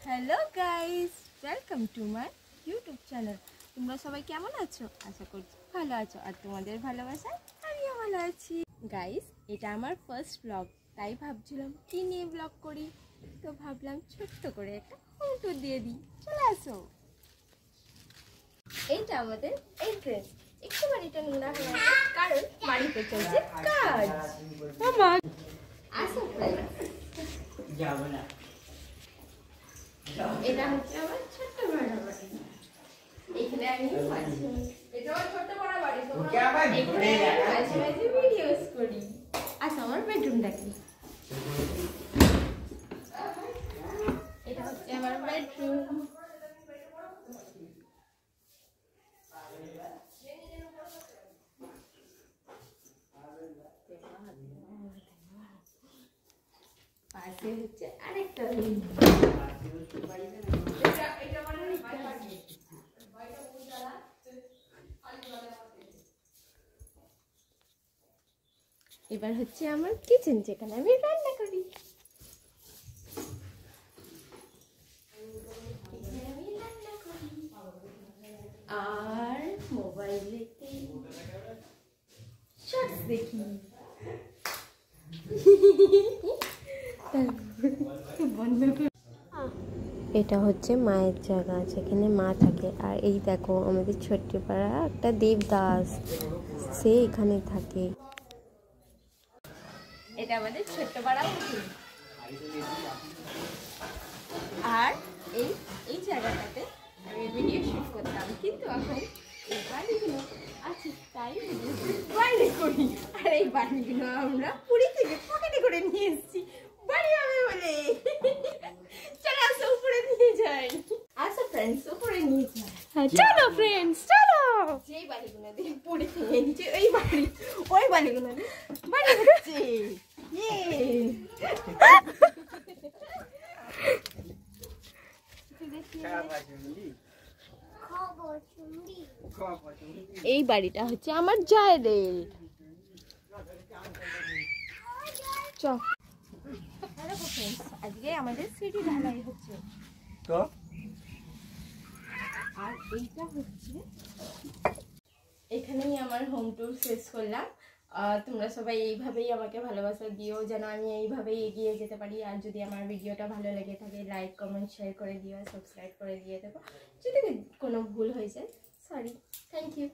Hello guys, welcome to my YouTube channel. তোমরা সবাই কেমন আছো? আশা করছি ভালো আছো, আর তোমাদের ভালোবাসায় আমিও ভালো আছি। গাইস, এটা আমার ফার্স্ট ব্লগ, তাই ভাবছিলাম কি নিয়ে ব্লগ করি। তো ভাবলাম ছোট্ট করে একটা হোম ট্যুর দিয়ে দিই। চলে আসো। এইটা আমাদের এন্ট্রেন্স। একটু বাড়িটা নোংরা হয়ে আছে কারণ বাড়িতে চলছে কাজ। আসো ফ্রেন্ডস। যাবো না। এটা হচ্ছে আমার ছোট্ট বড় বাড়ি। এখানে আমি এটা আমার ছোট্ট বড় বাড়ি। এখানে মাঝে মাঝে ভিডিওস করি। আচ্ছা, আমার বেডরুমটা কি? এটা হচ্ছে আমার বেডরুম। পাশে হচ্ছে আরেকটা রুম। এবার হচ্ছে আমার কিচেন, যেখানে আমি রান্না করি। আর মোবাইলেতে শর্টস দেখি। এটা হচ্ছে মায়ের জায়গা, যেখানে মা থাকে। আর এই দেখো আমাদের ছোট্ট পাড়া একটা দেবদাস, সে এখানে থাকে। এটা আমাদের ছোট্ট পাড়া পুকুর। আর এই জায়গাটাতে আমি ভিডিও শুট করতাম, কিন্তু এখন এই বাড়িগুলো আছে তাই বাইরে করি। আর এই বাড়িগুলো আমরা পুরী থেকে পকেটে করে নিয়ে এসেছি বাড়ি হবে বলে। চলো আসো, উপরে নিয়ে যাই। আসো ফ্রেন্ডস, উপরে নিয়ে যাই। চলো ফ্রেন্ডস, চলো। যেই বাড়িগুলো দিয়ে পুরী থেকে এনেছি ওই বাড়িগুলো দিয়ে বাড়ি হচ্ছে। এই বাড়িটা হচ্ছে আমার জায়েদের। আজকে আমাদের সিঁড়ি ঢালাই হচ্ছে তো। আর এইটা হচ্ছে, এখানেই আমার হোম ট্যুর শেষ করলাম। তোমরা সবাই এইভাবেই আমাকে ভালোবাসা দিও, যেন আমি এইভাবেই এগিয়ে যেতে পারি। আর যদি আমার ভিডিওটা ভালো লেগে থাকে, লাইক কমেন্ট শেয়ার করে দিও, সাবস্ক্রাইব করে দিয়ে দেবো। যদি কোনো ভুল হয়ে যায়, সরি, থ্যাংক ইউ।